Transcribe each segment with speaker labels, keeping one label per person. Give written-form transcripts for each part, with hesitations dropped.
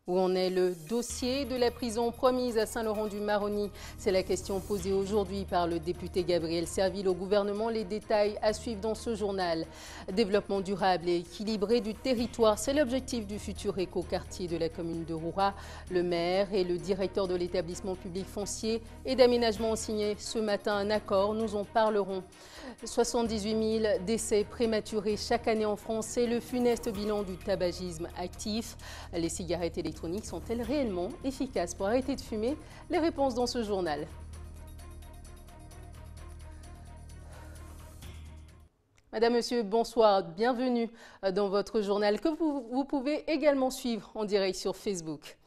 Speaker 1: Où en est le dossier de la prison promise à Saint-Laurent-du-Maroni? C'est la question posée aujourd'hui par le député Gabriel Serville au gouvernement. Les détails à suivre dans ce journal. Développement durable et équilibré du territoire, c'est l'objectif du futur écoquartier de la commune de Roura. Le maire et le directeur de l'établissement public foncier et d'aménagement ont signé ce matin un accord. Nous en parlerons. 78 000 décès prématurés chaque année en France, c'est le funeste bilan du tabagisme actif. Les cigarettes électroniques sont-elles réellement efficaces pour arrêter de fumer? Les réponses dans ce journal. Madame, Monsieur, bonsoir, bienvenue dans votre journal que vous pouvez également suivre en direct sur Facebook.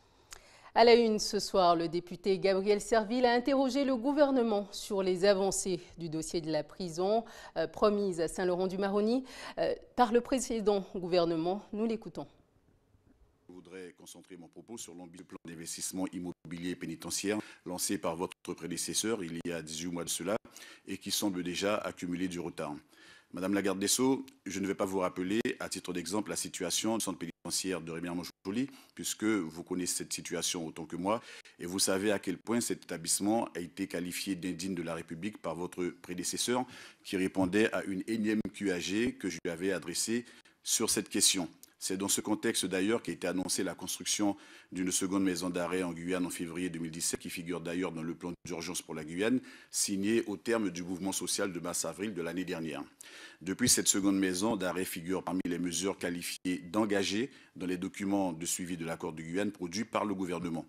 Speaker 1: À la une ce soir, le député Gabriel Serville a interrogé le gouvernement sur les avancées du dossier de la prison promise à Saint-Laurent-du-Maroni par le précédent gouvernement. Nous l'écoutons.
Speaker 2: Je voudrais concentrer mon propos sur l'ambitieux plan d'investissement immobilier pénitentiaire lancé par votre prédécesseur il y a 18 mois de cela et qui semble déjà accumuler du retard. Madame la garde des Sceaux, je ne vais pas vous rappeler, à titre d'exemple, la situation du centre pénitentiaire de Rémière-Montjoly, puisque vous connaissez cette situation autant que moi, et vous savez à quel point cet établissement a été qualifié d'indigne de la République par votre prédécesseur, qui répondait à une énième QAG que je lui avais adressée sur cette question. C'est dans ce contexte d'ailleurs qu'a été annoncée la construction d'une seconde maison d'arrêt en Guyane en février 2017, qui figure d'ailleurs dans le plan d'urgence pour la Guyane, signé au terme du mouvement social de mars-avril de l'année dernière. Depuis, cette seconde maison d'arrêt figure parmi les mesures qualifiées d'engagées dans les documents de suivi de l'accord de Guyane produits par le gouvernement.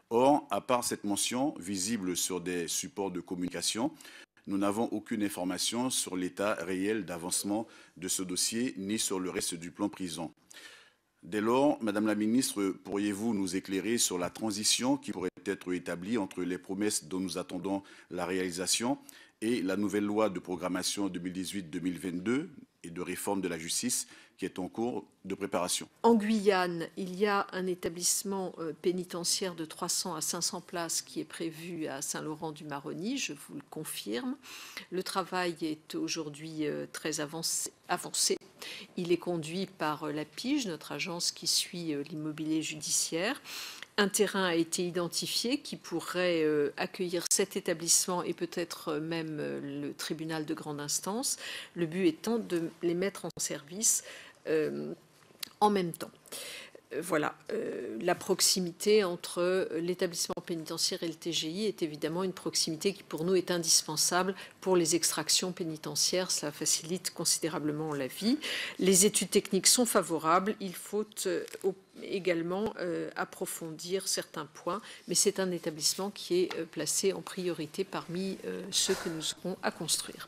Speaker 2: Or, à part cette mention visible sur des supports de communication, nous n'avons aucune information sur l'état réel d'avancement de ce dossier ni sur le reste du plan prison. Dès lors, Madame la Ministre, pourriez-vous nous éclairer sur la transition qui pourrait être établie entre les promesses dont nous attendons la réalisation et la nouvelle loi de programmation 2018-2022 et de réforme de la justice qui est en cours de préparation?
Speaker 3: En Guyane, il y a un établissement pénitentiaire de 300 à 500 places qui est prévu à Saint-Laurent-du-Maroni, je vous le confirme. Le travail est aujourd'hui très avancé. Il est conduit par la PIGE, notre agence qui suit l'immobilier judiciaire. Un terrain a été identifié qui pourrait accueillir cet établissement et peut-être même le tribunal de grande instance. Le but étant de les mettre en service en même temps. Voilà, la proximité entre l'établissement pénitentiaire et le TGI est évidemment une proximité qui pour nous est indispensable pour les extractions pénitentiaires. Cela facilite considérablement la vie. Les études techniques sont favorables. Il faut également approfondir certains points, mais c'est un établissement qui est placé en priorité parmi ceux que nous aurons à construire.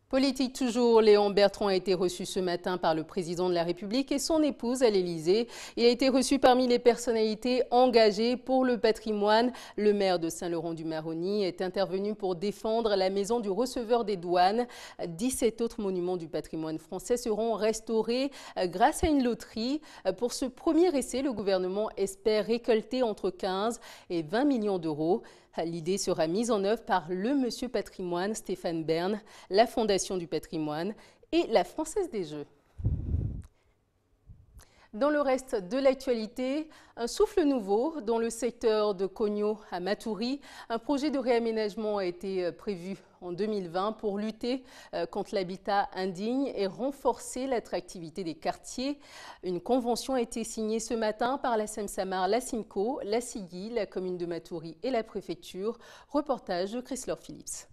Speaker 1: Politique toujours, Léon Bertrand a été reçu ce matin par le président de la République et son épouse à l'Élysée. Il a été reçu parmi les personnalités engagées pour le patrimoine. Le maire de Saint-Laurent-du-Maroni est intervenu pour défendre la maison du receveur des douanes. 17 autres monuments du patrimoine français seront restaurés grâce à une loterie. Pour ce premier essai, le gouvernement espère récolter entre 15 et 20 millions d'euros. L'idée sera mise en œuvre par le Monsieur Patrimoine, Stéphane Bern, la Fondation du patrimoine et la Française des Jeux. Dans le reste de l'actualité, un souffle nouveau dans le secteur de Kogno à Matoury. Un projet de réaménagement a été prévu en 2020 pour lutter contre l'habitat indigne et renforcer l'attractivité des quartiers. Une convention a été signée ce matin par la SEM-Samar, la SIMCO, la SIGI, la commune de Matoury et la préfecture. Reportage de Chris-Laure Phillips.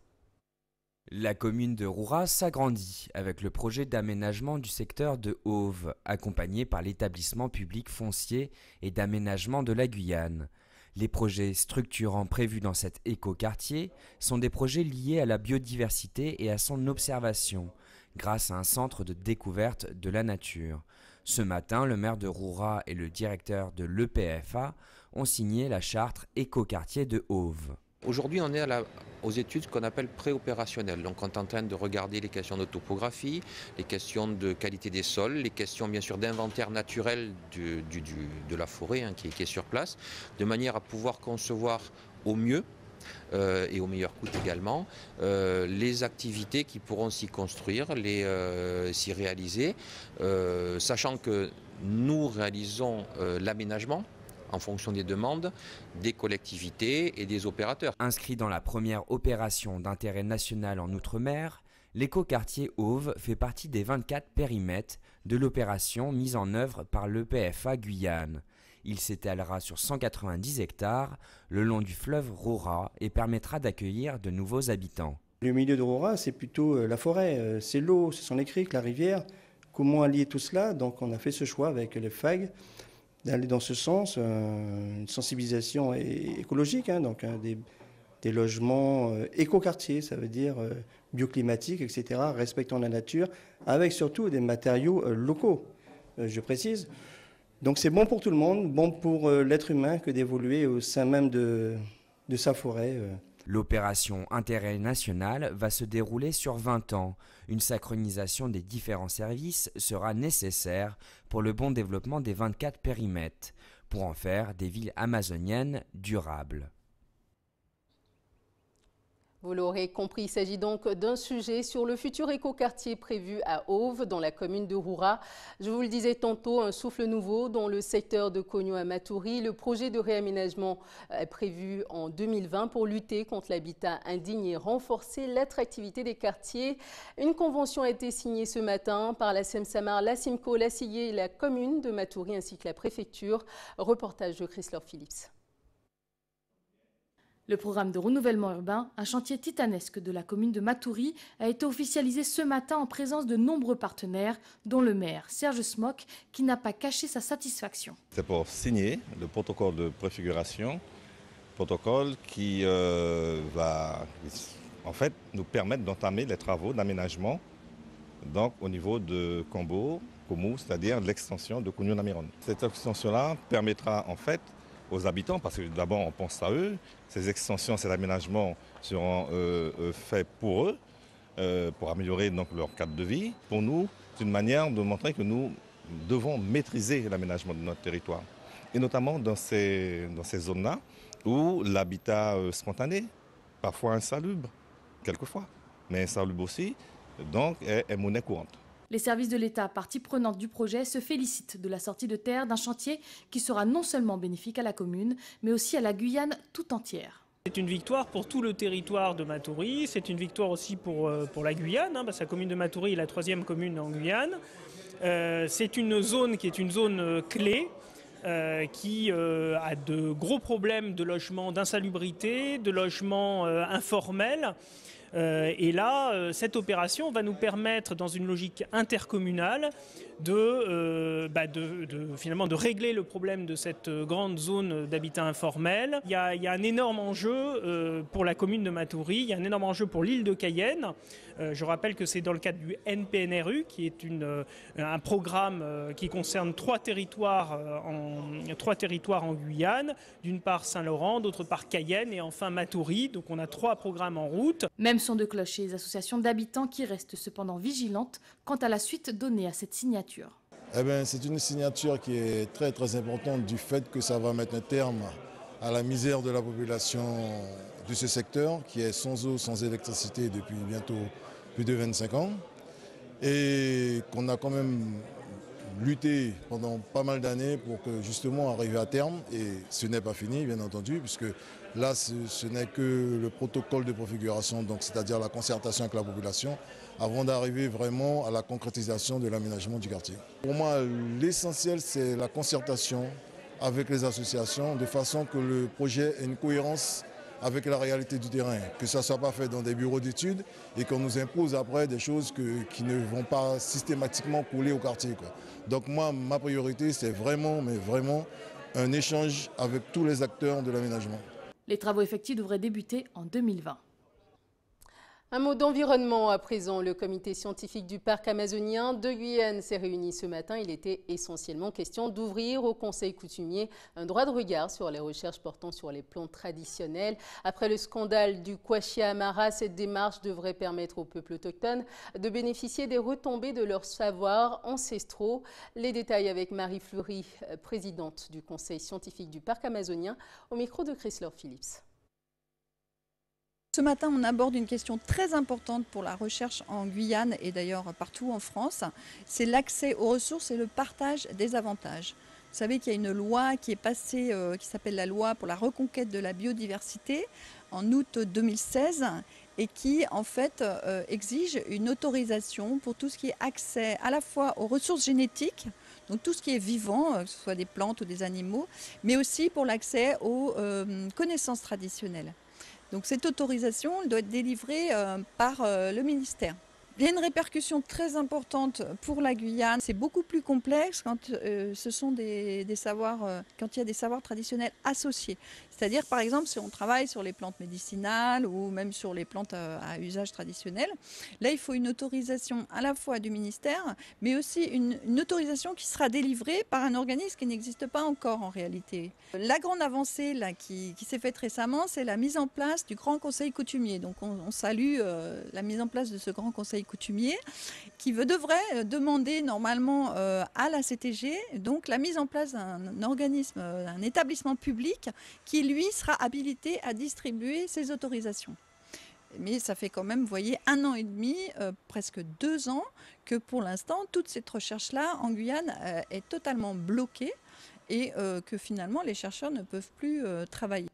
Speaker 4: La commune de Roura s'agrandit avec le projet d'aménagement du secteur de Auve, accompagné par l'établissement public foncier et d'aménagement de la Guyane. Les projets structurants prévus dans cet écoquartier sont des projets liés à la biodiversité et à son observation, grâce à un centre de découverte de la nature. Ce matin, le maire de Roura et le directeur de l'EPFA ont signé la charte écoquartier de Auve.
Speaker 5: Aujourd'hui, on est aux études qu'on appelle préopérationnelles. Donc, on est en train de regarder les questions de topographie, les questions de qualité des sols, les questions bien sûr d'inventaire naturel de la forêt qui est sur place, de manière à pouvoir concevoir au mieux et au meilleur coût également, les activités qui pourront s'y construire, s'y réaliser, sachant que nous réalisons l'aménagement en fonction des demandes des collectivités et des opérateurs.
Speaker 4: Inscrit dans la première opération d'intérêt national en Outre-mer, l'écoquartier Auve fait partie des 24 périmètres de l'opération mise en œuvre par l'EPFA Guyane. Il s'étalera sur 190 hectares le long du fleuve Roura et permettra d'accueillir de nouveaux habitants.
Speaker 6: Le milieu de Roura, c'est plutôt la forêt, c'est l'eau, ce sont les criques, la rivière. Comment allier tout cela? Donc on a fait ce choix avec les FAG d'aller dans ce sens, une sensibilisation écologique, donc des logements écoquartiers, ça veut dire bioclimatiques, etc., respectant la nature, avec surtout des matériaux locaux, je précise. Donc c'est bon pour tout le monde, bon pour l'être humain que d'évoluer au sein même de sa forêt.
Speaker 4: L'opération Intérêt national va se dérouler sur 20 ans. Une synchronisation des différents services sera nécessaire pour le bon développement des 24 périmètres, pour en faire des villes amazoniennes durables.
Speaker 1: Vous l'aurez compris, il s'agit donc d'un sujet sur le futur écoquartier prévu à Auve, dans la commune de Roura. Je vous le disais tantôt, un souffle nouveau dans le secteur de Kogno à Maturi. Le projet de réaménagement est prévu en 2020 pour lutter contre l'habitat indigne et renforcer l'attractivité des quartiers. Une convention a été signée ce matin par la SEM-Samar, la Simco, la CIE et la commune de Maturi ainsi que la préfecture. Reportage de Chris-Laure Phillips.
Speaker 7: Le programme de renouvellement urbain, un chantier titanesque de la commune de Maturi, a été officialisé ce matin en présence de nombreux partenaires, dont le maire Serge Smock, qui n'a pas caché sa satisfaction.
Speaker 8: C'est pour signer le protocole de préfiguration, protocole qui va en fait nous permettre d'entamer les travaux d'aménagement donc au niveau de Kombo, c'est-à-dire l'extension de Kogno-Namiron. Cette extension-là permettra en fait aux habitants, parce que d'abord on pense à eux, ces extensions, ces aménagements seront faits pour eux, pour améliorer donc leur cadre de vie. Pour nous, c'est une manière de montrer que nous devons maîtriser l'aménagement de notre territoire, et notamment dans ces zones-là où l'habitat spontané, parfois insalubre, quelquefois, mais insalubre aussi, donc est monnaie courante.
Speaker 7: Les services de l'État, partie prenante du projet, se félicitent de la sortie de terre d'un chantier qui sera non seulement bénéfique à la commune, mais aussi à la Guyane tout entière.
Speaker 9: C'est une victoire pour tout le territoire de Maturi, c'est une victoire aussi pour la Guyane, parce que la commune de Maturi est la 3e commune en Guyane. C'est une zone qui est une zone clé, qui a de gros problèmes de logement, d'insalubrité, de logement informel. Et là, cette opération va nous permettre, dans une logique intercommunale, finalement de régler le problème de cette grande zone d'habitat informel. Il y a un énorme enjeu pour la commune de Maturi, il y a un énorme enjeu pour l'île de Cayenne. Je rappelle que c'est dans le cadre du NPNRU, qui est un programme qui concerne 3 territoires en Guyane. D'une part Saint-Laurent, d'autre part Cayenne et enfin Maturi. Donc on a 3 programmes en route.
Speaker 7: Même son de cloche chez les associations d'habitants qui restent cependant vigilantes quant à la suite donnée à cette signature.
Speaker 10: C'est une signature qui est très très importante du fait que ça va mettre un terme à la misère de la population de ce secteur qui est sans eau, sans électricité depuis bientôt plus de 25 ans et qu'on a quand même lutté pendant pas mal d'années pour que justement arriver à terme, et ce n'est pas fini bien entendu puisque là ce n'est que le protocole de préfiguration, donc c'est-à-dire la concertation avec la population avant d'arriver vraiment à la concrétisation de l'aménagement du quartier. Pour moi l'essentiel c'est la concertation avec les associations de façon que le projet ait une cohérence avec la réalité du terrain, que ça ne soit pas fait dans des bureaux d'études et qu'on nous impose après des choses qui ne vont pas systématiquement couler au quartier, quoi. Donc moi, ma priorité, c'est vraiment, mais vraiment, un échange avec tous les acteurs de l'aménagement.
Speaker 7: Les travaux effectifs devraient débuter en 2020.
Speaker 1: Un mot d'environnement à présent. Le comité scientifique du parc amazonien de Guyane s'est réuni ce matin. Il était essentiellement question d'ouvrir au conseil coutumier un droit de regard sur les recherches portant sur les plantes traditionnelles. Après le scandale du Kwashia Amara, cette démarche devrait permettre aux peuples autochtones de bénéficier des retombées de leurs savoirs ancestraux. Les détails avec Marie Fleury, présidente du conseil scientifique du parc amazonien, au micro de Chris-Laure Phillips.
Speaker 11: Ce matin, on aborde une question très importante pour la recherche en Guyane et d'ailleurs partout en France. C'est l'accès aux ressources et le partage des avantages. Vous savez qu'il y a une loi qui est passée, qui s'appelle la loi pour la reconquête de la biodiversité en août 2016 et qui en fait exige une autorisation pour tout ce qui est accès à la fois aux ressources génétiques, donc tout ce qui est vivant, que ce soit des plantes ou des animaux, mais aussi pour l'accès aux connaissances traditionnelles. Donc cette autorisation doit être délivrée par le ministère. Il y a une répercussion très importante pour la Guyane. C'est beaucoup plus complexe quand ce sont des savoirs, quand il y a des savoirs traditionnels associés. C'est-à-dire, par exemple, si on travaille sur les plantes médicinales ou même sur les plantes à usage traditionnel, là, il faut une autorisation à la fois du ministère, mais aussi une autorisation qui sera délivrée par un organisme qui n'existe pas encore en réalité. La grande avancée là, qui s'est faite récemment, c'est la mise en place du Grand Conseil coutumier. Donc, on salue la mise en place de ce Grand Conseil coutumier qui devrait demander normalement à la CTG donc la mise en place d'un organisme, un établissement public qui lui sera habilité à distribuer ces autorisations. Mais ça fait quand même, vous voyez, 1 an et demi, presque 2 ans, que pour l'instant, toute cette recherche-là en Guyane est totalement bloquée et que finalement les chercheurs ne peuvent plus travailler.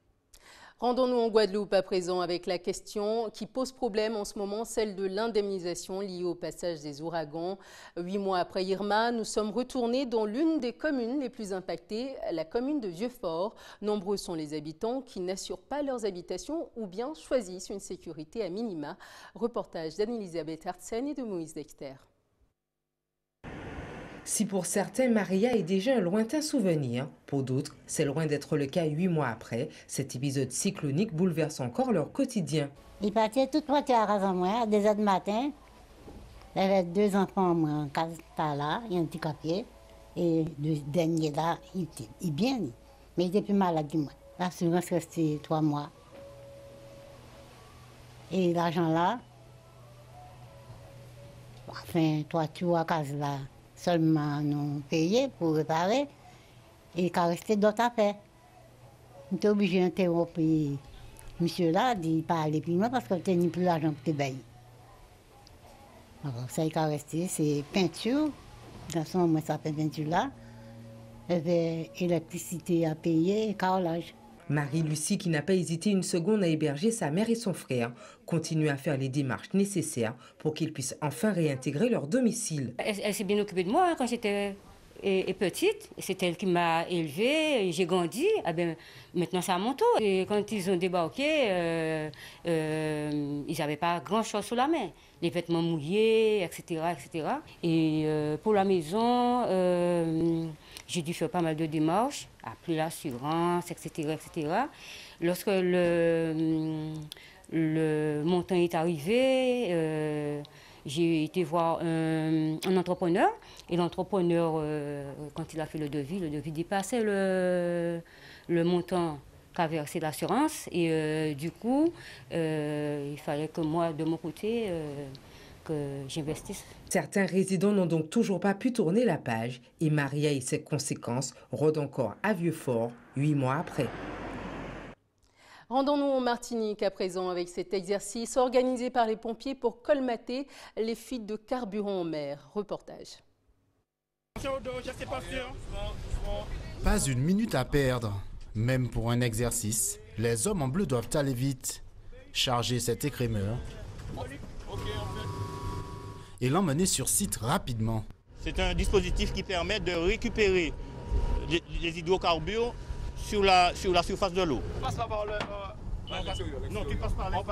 Speaker 1: Rendons-nous en Guadeloupe à présent avec la question qui pose problème en ce moment, celle de l'indemnisation liée au passage des ouragans. 8 mois après Irma, nous sommes retournés dans l'une des communes les plus impactées, la commune de Vieux-Fort. Nombreux sont les habitants qui n'assurent pas leurs habitations ou bien choisissent une sécurité à minima. Reportage d'Anne-Elisabeth Hartsen et de Moïse Dexter.
Speaker 12: Si pour certains, Maria est déjà un lointain souvenir, pour d'autres, c'est loin d'être le cas 8 mois après. Cet épisode cyclonique bouleverse encore leur quotidien.
Speaker 13: Il partait toute moitié à la moi, à 2 h du matin. Il avait 2 enfants en case là, il y a un petit copier. Et le dernier là, il est bien, mais il était plus malade du moins. L'assurance restait 3 mois. Et l'argent là, enfin, toiture à case là, seulement nous payer pour réparer et qu'il restait d'autres affaires. On était obligé d'interrompre monsieur là, de parler plus loin parce qu'on n'avait plus l'argent pour te payer. Alors, ça qui est resté, c'est peinture. Dans son moment, ça fait peinture là. Il y avait électricité à payer et carrelage.
Speaker 12: Marie-Lucie, qui n'a pas hésité une seconde à héberger sa mère et son frère, continue à faire les démarches nécessaires pour qu'ils puissent enfin réintégrer leur domicile.
Speaker 14: Elle s'est bien occupée de moi quand j'étais petite. C'est elle qui m'a élevée, j'ai grandi. Ah ben, maintenant, c'est à mon tour. Et quand ils ont débarqué, ils n'avaient pas grand-chose sous la main. Les vêtements mouillés, etc. etc. Et pour la maison, j'ai dû faire pas mal de démarches, appeler l'assurance, etc., etc. Lorsque le montant est arrivé, j'ai été voir un entrepreneur. Et l'entrepreneur, quand il a fait le devis dépassait le montant qu'a versé l'assurance. Et du coup, il fallait que moi, de mon côté, que j'investisse.
Speaker 12: Certains résidents n'ont donc toujours pas pu tourner la page. Et Maria et ses conséquences rôdent encore à Vieux-Fort, 8 mois après.
Speaker 1: Rendons-nous en Martinique à présent avec cet exercice organisé par les pompiers pour colmater les fuites de carburant en mer. Reportage.
Speaker 15: Pas une minute à perdre. Même pour un exercice, les hommes en bleu doivent aller vite, charger cet écrémeur et l'emmener sur site rapidement.
Speaker 16: C'est un dispositif qui permet de récupérer les hydrocarbures sur la surface de l'eau. Non, tu passes par là.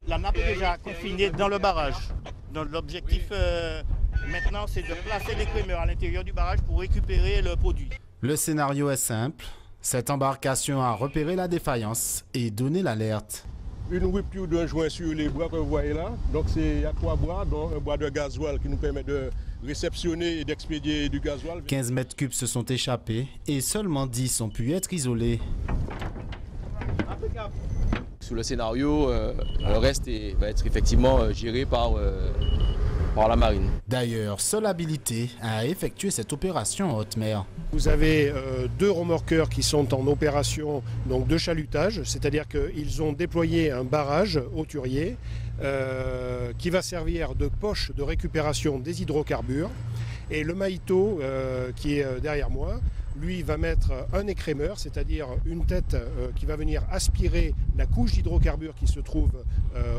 Speaker 16: La nappe est déjà confinée dans le barrage. Donc l'objectif maintenant, c'est de placer l'écrémeur à l'intérieur du barrage pour récupérer le produit.
Speaker 15: Le scénario est simple. Cette embarcation a repéré la défaillance et donné l'alerte.
Speaker 17: Une rupture d'un joint sur les bois que vous voyez là. Donc il y a 3 bois, dont un bois de gasoil qui nous permet de réceptionner et d'expédier du gasoil.
Speaker 15: 15 mètres cubes se sont échappés et seulement 10 ont pu être isolés.
Speaker 18: Sous le scénario, le reste va être effectivement géré par la marine.
Speaker 15: D'ailleurs, seule habilité à effectuer cette opération en haute mer.
Speaker 19: Vous avez 2 remorqueurs qui sont en opération donc de chalutage, c'est-à-dire qu'ils ont déployé un barrage hauturier qui va servir de poche de récupération des hydrocarbures. Et le Maïto qui est derrière moi lui, va mettre un écrémeur, c'est-à-dire une tête qui va venir aspirer la couche d'hydrocarbures qui se trouve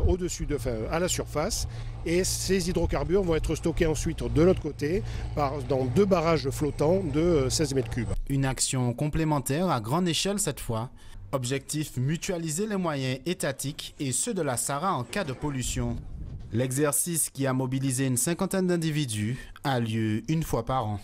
Speaker 19: au-dessus, à la surface. Et ces hydrocarbures vont être stockés ensuite de l'autre côté dans 2 barrages flottants de 16 mètres cubes.
Speaker 15: Une action complémentaire à grande échelle cette fois. Objectif, mutualiser les moyens étatiques et ceux de la SARA en cas de pollution. L'exercice, qui a mobilisé une 50aine d'individus, a lieu une fois par an.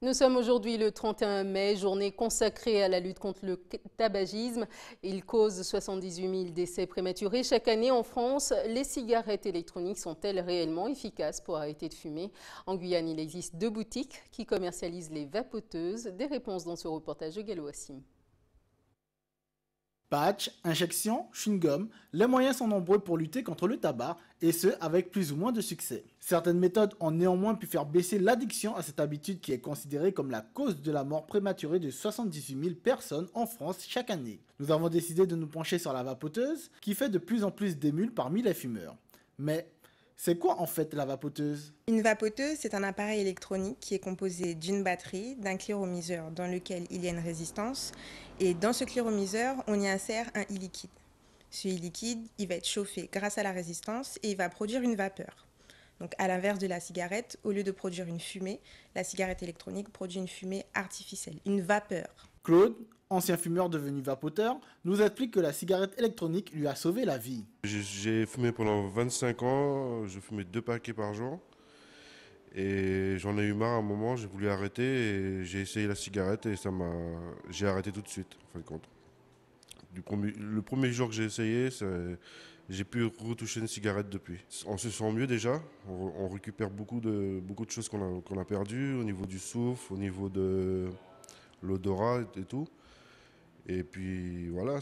Speaker 1: Nous sommes aujourd'hui le 31 mai, journée consacrée à la lutte contre le tabagisme. Il cause 78 000 décès prématurés. Chaque année en France, les cigarettes électroniques sont-elles réellement efficaces pour arrêter de fumer? En Guyane, il existe 2 boutiques qui commercialisent les vapoteuses. Des réponses dans ce reportage de Gallo Wassim.
Speaker 20: Patch, injection, chewing-gum, les moyens sont nombreux pour lutter contre le tabac, et ce, avec plus ou moins de succès. Certaines méthodes ont néanmoins pu faire baisser l'addiction à cette habitude qui est considérée comme la cause de la mort prématurée de 78 000 personnes en France chaque année. Nous avons décidé de nous pencher sur la vapoteuse, qui fait de plus en plus d'émules parmi les fumeurs. Mais c'est quoi en fait la vapoteuse?
Speaker 21: Une vapoteuse, c'est un appareil électronique qui est composé d'une batterie, d'un cléromiseur dans lequel il y a une résistance. Et dans ce cléromiseur, on y insère un e-liquide. Ce e-liquide, il va être chauffé grâce à la résistance et il va produire une vapeur. Donc à l'inverse de la cigarette, au lieu de produire une fumée, la cigarette électronique produit une fumée artificielle, une vapeur.
Speaker 20: Claude, ancien fumeur devenu vapoteur, nous explique que la cigarette électronique lui a sauvé la vie.
Speaker 22: J'ai fumé pendant 25 ans, je fumais 2 paquets par jour. Et j'en ai eu marre à un moment, j'ai voulu arrêter et j'ai essayé la cigarette et j'ai arrêté tout de suite, en fin de compte. Le premier jour que j'ai essayé, j'ai pu retoucher une cigarette depuis. On se sent mieux déjà, on récupère beaucoup de choses qu'on a perdues au niveau du souffle, au niveau de l'odorat et tout. Et puis voilà,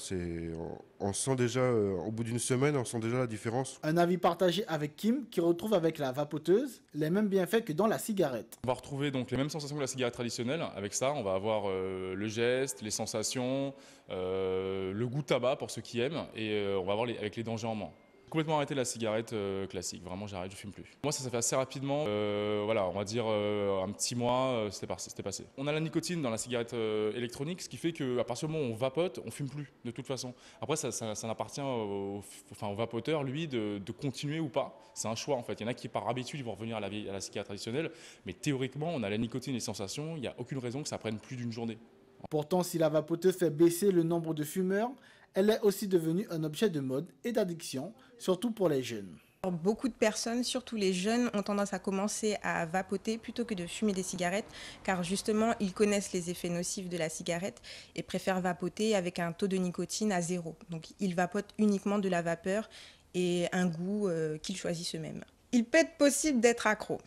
Speaker 22: on sent déjà, au bout d'une semaine, on sent déjà la différence.
Speaker 20: Un avis partagé avec Kim, qui retrouve avec la vapoteuse les mêmes bienfaits que dans la cigarette.
Speaker 23: On va retrouver donc les mêmes sensations que la cigarette traditionnelle. Avec ça, on va avoir le geste, les sensations, le goût de tabac pour ceux qui aiment, et on va avoir avec les dangers en moins. Complètement arrêté la cigarette classique, vraiment j'arrête, je fume plus. Moi ça s'est fait assez rapidement, voilà, on va dire un petit mois, c'était passé. On a la nicotine dans la cigarette électronique, ce qui fait qu'à partir du moment où on vapote, on fume plus de toute façon. Après ça appartient au vapoteur, lui, de continuer ou pas. C'est un choix en fait. Il y en a qui par habitude ils vont revenir à la cigarette traditionnelle, mais théoriquement on a la nicotine et les sensations, il n'y a aucune raison que ça prenne plus d'une journée.
Speaker 20: Pourtant, si la vapoteuse fait baisser le nombre de fumeurs, elle est aussi devenue un objet de mode et d'addiction, surtout pour les jeunes.
Speaker 21: Beaucoup de personnes, surtout les jeunes, ont tendance à commencer à vapoter plutôt que de fumer des cigarettes, car justement, ils connaissent les effets nocifs de la cigarette et préfèrent vapoter avec un taux de nicotine à 0. Donc, ils vapotent uniquement de la vapeur et un goût qu'ils choisissent eux-mêmes. Il peut être possible d'être accro.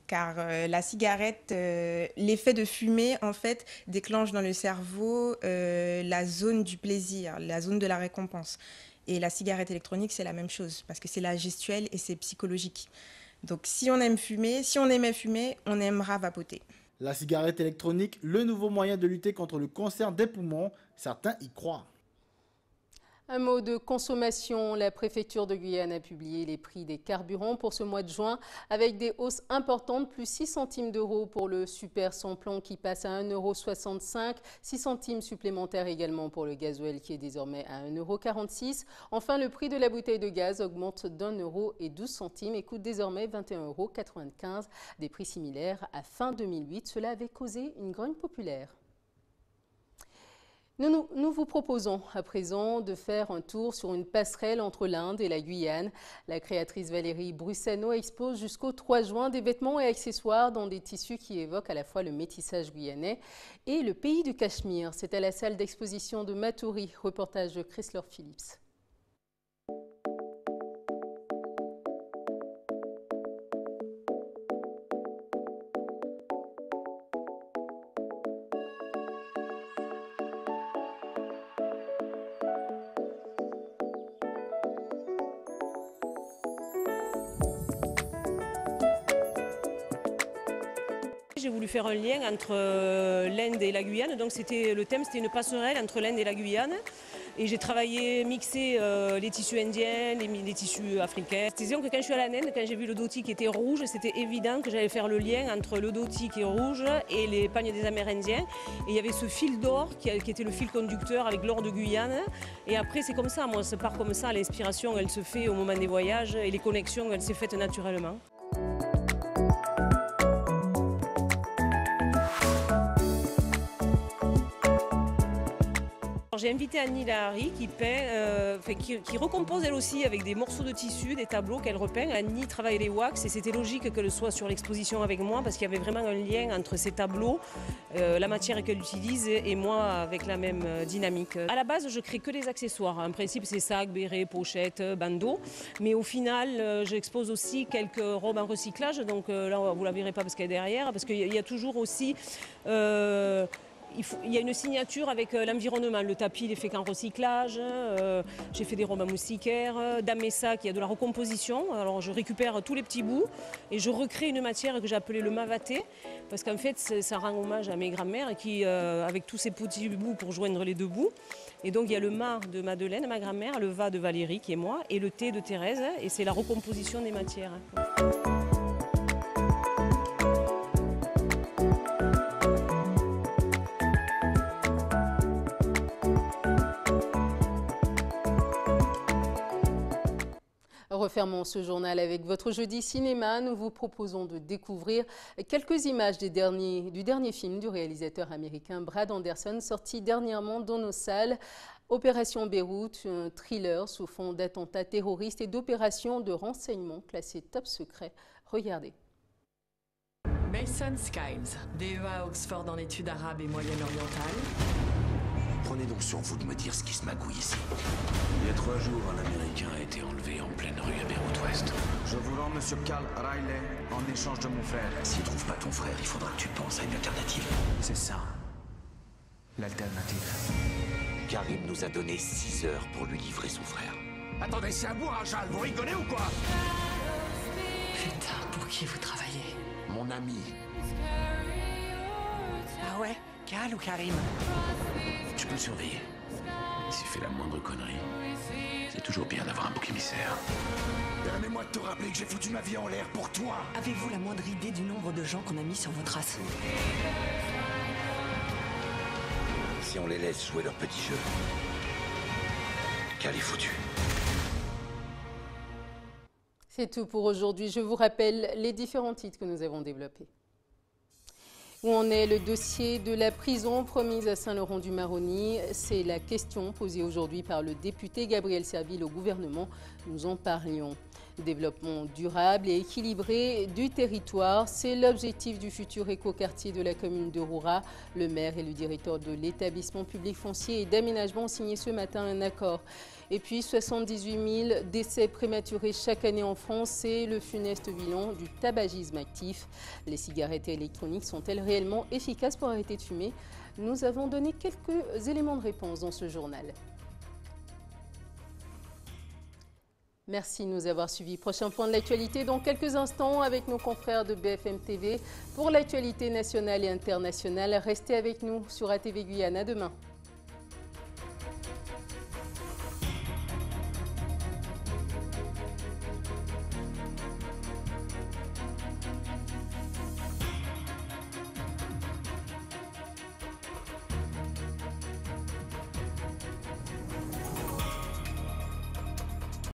Speaker 21: Car la cigarette, l'effet de fumée, en fait, déclenche dans le cerveau la zone du plaisir, la zone de la récompense. Et la cigarette électronique, c'est la même chose, parce que c'est la gestuelle et c'est psychologique. Donc si on aime fumer, si on aimait fumer, on aimera vapoter.
Speaker 20: La cigarette électronique, le nouveau moyen de lutter contre le cancer des poumons, certains y croient.
Speaker 1: Un mot de consommation, la préfecture de Guyane a publié les prix des carburants pour ce mois de juin avec des hausses importantes, plus 6 centimes d'euros pour le super sans-plomb qui passe à 1,65 €, 6 centimes supplémentaires également pour le gasoil qui est désormais à 1,46 €. Enfin, le prix de la bouteille de gaz augmente d'1,12 € et coûte désormais 21,95 €, des prix similaires à fin 2008. Cela avait causé une grogne populaire. Nous vous proposons à présent de faire un tour sur une passerelle entre l'Inde et la Guyane. La créatrice Valérie Brussano expose jusqu'au 3 juin des vêtements et accessoires dans des tissus qui évoquent à la fois le métissage guyanais et le pays du Cachemire. C'est à la salle d'exposition de Matoury, reportage de Chrysler Phillips.
Speaker 24: J'ai voulu faire un lien entre l'Inde et la Guyane, donc le thème c'était une passerelle entre l'Inde et la Guyane. Et j'ai travaillé, mixé les tissus indiens, les tissus africains. Disons que quand je suis à la naine, quand j'ai vu le dhoti qui était rouge, c'était évident que j'allais faire le lien entre le dhoti qui est rouge et les pagnes des Amérindiens. Et il y avait ce fil d'or qui était le fil conducteur avec l'or de Guyane. Et après, c'est comme ça, moi, ça part comme ça. L'inspiration, elle se fait au moment des voyages et les connexions, elles s'est faites naturellement. J'ai invité Annie Lahari qui peint, qui recompose elle aussi avec des morceaux de tissu, des tableaux qu'elle repeint. Annie travaille les wax et c'était logique qu'elle soit sur l'exposition avec moi parce qu'il y avait vraiment un lien entre ces tableaux, la matière qu'elle utilise et moi avec la même dynamique. À la base, je crée que des accessoires. En principe, c'est sacs, bérets, pochettes, bandeaux. Mais au final, j'expose aussi quelques robes en recyclage. Donc là, vous ne la verrez pas parce qu'elle est derrière, parce qu'il y a toujours aussi... il y a une signature avec l'environnement. Le tapis, il est fait qu'en recyclage. J'ai fait des robes à moustiquaires, d'Amessa qui a de la recomposition. Alors je récupère tous les petits bouts et je recrée une matière que j'ai appelée le mavaté. Parce qu'en fait, ça rend hommage à mes grands-mères qui, avec tous ces petits bouts pour joindre les deux bouts. Et donc il y a le ma de Madeleine, ma grand-mère, le va de Valérie qui est moi et le thé de Thérèse. Et c'est la recomposition des matières.
Speaker 1: Refermons ce journal avec votre jeudi cinéma. Nous vous proposons de découvrir quelques images du dernier film du réalisateur américain Brad Anderson, sorti dernièrement dans nos salles. Opération Beyrouth, un thriller sous fond d'attentats terroristes et d'opérations de renseignement classées top secret. Regardez.
Speaker 2: Mason Skiles, DEA à Oxford en études arabes et moyen-orientales.
Speaker 3: Prenez donc sur vous de me dire ce qui se magouille ici. Il y a 3 jours, un Américain a été enlevé en pleine rue à Beyrouth-Ouest.
Speaker 5: Je vous rends Monsieur Carl Riley en échange de mon frère.
Speaker 3: S'il trouve pas ton frère, il faudra que tu penses à une alternative.
Speaker 5: C'est ça, l'alternative.
Speaker 3: Karim nous a donné 6 heures pour lui livrer son frère.
Speaker 5: Attendez, c'est un bourrage, vous rigolez ou quoi?
Speaker 2: Putain, pour qui vous travaillez?
Speaker 3: Mon ami.
Speaker 2: Ah ouais? Cal ou Karim?
Speaker 3: Tu peux le surveiller. S'il fait la moindre connerie, c'est toujours bien d'avoir un bouc émissaire.
Speaker 5: Permets-moi de te rappeler que j'ai foutu ma vie en l'air pour toi.
Speaker 2: Avez-vous la moindre idée du nombre de gens qu'on a mis sur vos traces?
Speaker 3: Si on les laisse jouer leur petit jeu, Cal est foutu.
Speaker 1: C'est tout pour aujourd'hui. Je vous rappelle les différents titres que nous avons développés. Où en est le dossier de la prison promise à Saint-Laurent-du-Maroni? C'est la question posée aujourd'hui par le député Gabriel Serville au gouvernement. Nous en parlions. Développement durable et équilibré du territoire, c'est l'objectif du futur écoquartier de la commune de Roura. Le maire et le directeur de l'établissement public foncier et d'aménagement ont signé ce matin un accord. Et puis 78 000 décès prématurés chaque année en France, c'est le funeste bilan du tabagisme actif. Les cigarettes électroniques sont-elles réellement efficaces pour arrêter de fumer? Nous avons donné quelques éléments de réponse dans ce journal. Merci de nous avoir suivis. Prochain point de l'actualité dans quelques instants avec nos confrères de BFM TV. Pour l'actualité nationale et internationale, restez avec nous sur ATV Guyane. À demain.